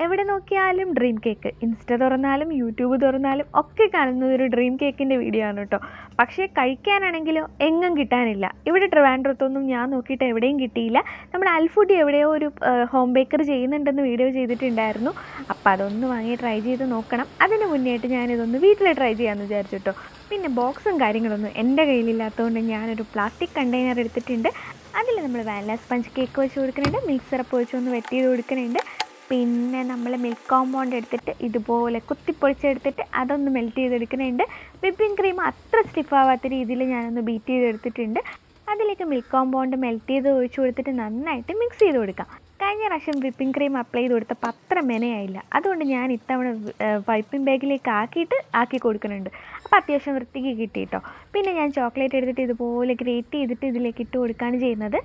എവിടെ നോക്കിയാലും dream cake. Insta തുറന്നാലും YouTube തുറന്നാലും ഒക്കെ കാണുന്നത് ഒരു ഡ്രീം കേക്കിൻ്റെ വീഡിയോ ആണ് കേട്ടോ. പക്ഷേ കഴിക്കാനാണെങ്കിലോ എങ്ങും കിട്ടാനില്ല. ഇവിടെ ട്രിവാൻഡ്രത്തൊന്നും ഞാൻ നോക്കിയിട്ട് എവിടെയും കിട്ടിയില്ല. നമ്മുടെ അൽഫുഡി എവിടെയോ ഒരു ഹോം ബേക്കർ ചെയ്യുന്നുണ്ടെന്ന് വീഡിയോ ചെയ്തിട്ടുണ്ടായിരുന്നു. അപ്പോൾ അതൊന്ന് വാങ്ങി ട്രൈ ചെയ്ത് നോക്കണം. അതിന് മുന്നേയായിട്ട് ഞാനിതൊന്ന് വീട്ടിൽ ട്രൈ ചെയ്യാമെന്ന് വിചാരിച്ചു കേട്ടോ. പിന്നെ ബോക്സും കാര്യങ്ങളൊന്നും എൻ്റെ കയ്യിലില്ലാത്തതുകൊണ്ട് ഞാനൊരു പ്ലാസ്റ്റിക് കണ്ടെയ്നർ എടുത്തിട്ടുണ്ട്. അതിൽ നമ്മൾ വാനില സ്പഞ്ച് കേക്ക് വെച്ച് കൊടുക്കുന്നുണ്ട്, മിൽക്ക് സിറപ്പ് വെച്ച് ഒന്ന് വെറ്റ് ചെയ്ത് കൊടുക്കുന്നുണ്ട്. പിന്നെ നമ്മൾ മിൽക്ക് കോമ്പൗണ്ട് എടുത്തിട്ട് ഇതുപോലെ കുത്തിപ്പൊളിച്ചെടുത്തിട്ട് അതൊന്ന് മെൽറ്റ് ചെയ്തെടുക്കുന്നുണ്ട്. വിപ്പിംഗ് ക്രീം അത്ര സ്റ്റിഫാവാത്ത രീതിയിൽ ഞാനൊന്ന് ബീറ്റ് ചെയ്തെടുത്തിട്ടുണ്ട്. അതിലേക്ക് മിൽക്ക് കോമ്പൗണ്ട് മെൽറ്റ് ചെയ്ത് ഒഴിച്ച് കൊടുത്തിട്ട് നന്നായിട്ട് മിക്സ് ചെയ്ത് കൊടുക്കാം. കഴിഞ്ഞ പ്രാവശ്യം വിപ്പിംഗ് ക്രീം അപ്ലൈ ചെയ്ത് കൊടുത്തപ്പോൾ അത്ര മെനയായില്ല. അതുകൊണ്ട് ഞാൻ ഇത്തവണ പൈപ്പിംഗ് ബാഗിലേക്ക് ആക്കി കൊടുക്കുന്നുണ്ട്. അപ്പോൾ അത്യാവശ്യം വൃത്തിക്ക് കിട്ടി കേട്ടോ. പിന്നെ ഞാൻ ചോക്ലേറ്റ് എടുത്തിട്ട് ഇതുപോലെ ഗ്രേറ്റ് ചെയ്തിട്ട് ഇതിലേക്ക് ഇട്ട് കൊടുക്കുകയാണ് ചെയ്യുന്നത്.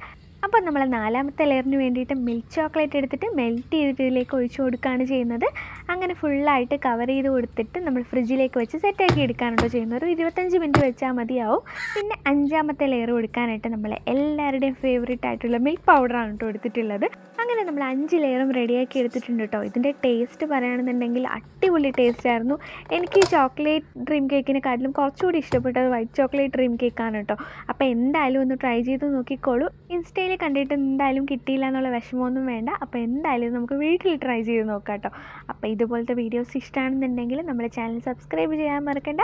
അപ്പോൾ നമ്മൾ 4ാമത്തെ ലെയറിന് വേണ്ടിയിട്ട് മിൽക്ക് ചോക്ലേറ്റ് എടുത്തിട്ട് മെൽറ്റ് ചെയ്തിട്ട് ഇതിലേക്ക് ഒഴിച്ച് കൊടുക്കുകയാണ് ചെയ്യുന്നത്. അങ്ങനെ ഫുള്ളായിട്ട് കവർ ചെയ്ത് കൊടുത്തിട്ട് നമ്മൾ ഫ്രിഡ്ജിലേക്ക് വെച്ച് സെറ്റാക്കി എടുക്കാനുണ്ടോ ചെയ്യുന്നത്. ഒരു 25 മിനിറ്റ് വെച്ചാൽ മതിയാവും. പിന്നെ 5ാമത്തെ ലെയർ കൊടുക്കാനായിട്ട് നമ്മൾ എല്ലാവരുടെയും ഫേവറേറ്റ് ആയിട്ടുള്ള മിൽക്ക് പൗഡറാണ് കേട്ടോ എടുത്തിട്ടുള്ളത്. അങ്ങനെ നമ്മൾ 5 ലെയറും റെഡിയാക്കി എടുത്തിട്ടുണ്ട് കേട്ടോ. ഇതിൻ്റെ ടേസ്റ്റ് പറയുകയാണെന്നുണ്ടെങ്കിൽ അടിപൊളി ടേസ്റ്റ് ആയിരുന്നു. എനിക്ക് ഈ ചോക്ലേറ്റ് ഡ്രീം കേക്കിനെക്കാട്ടിലും കുറച്ചുകൂടി ഇഷ്ടപ്പെട്ടത് വൈറ്റ് ചോക്ലേറ്റ് ഡ്രീം കേക്കാണ് കേട്ടോ. അപ്പോൾ എന്തായാലും ഒന്ന് ട്രൈ ചെയ്ത് നോക്കിക്കോളൂ. ഇൻസ്റ്റയിൽ കണ്ടിട്ട് എന്തായാലും കിട്ടിയില്ല എന്നുള്ള വിഷമമൊന്നും വേണ്ട. അപ്പോൾ എന്തായാലും നമുക്ക് വീട്ടിൽ ട്രൈ ചെയ്ത് നോക്കാം കേട്ടോ. അപ്പോൾ ഇതുപോലത്തെ വീഡിയോസ് ഇഷ്ടമാണെന്നുണ്ടെങ്കിൽ നമ്മുടെ ചാനൽ സബ്സ്ക്രൈബ് ചെയ്യാൻ മറക്കണ്ട.